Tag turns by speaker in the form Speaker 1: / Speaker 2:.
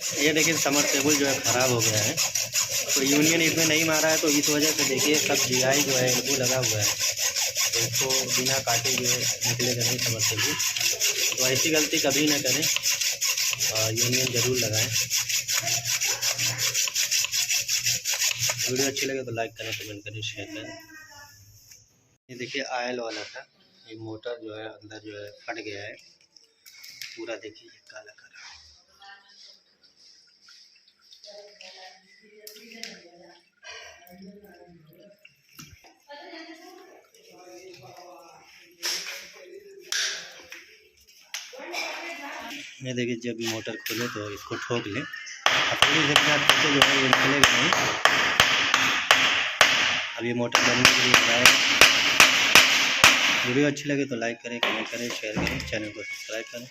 Speaker 1: ये देखिए सबमर्सिबल जो है ख़राब हो गया है, तो यूनियन इसमें नहीं मारा है, तो इस वजह से देखिए सब जीआई जो है वो लगा हुआ है, तो इसको बिना काटे जो है निकलेगा नहीं सबमर्सिबल। तो ऐसी गलती कभी ना करें, यूनियन ज़रूर लगाएं। वीडियो अच्छी लगे तो लाइक करें, कमेंट करें, शेयर करें। ये देखिए ऑयल वाला था, ये मोटर जो है अंदर जो है फट गया है पूरा, देखिए काला काला। ये देखिए जब मोटर खोले तो इसको ठोक लें, थोड़ी देर बाद ठोके जो है ये निकलेगा नहीं। अब ये मोटर बनने के लिए लगाएगा। वीडियो अच्छी लगे तो लाइक करें, कमेंट करें, शेयर करें, चैनल को सब्सक्राइब करें।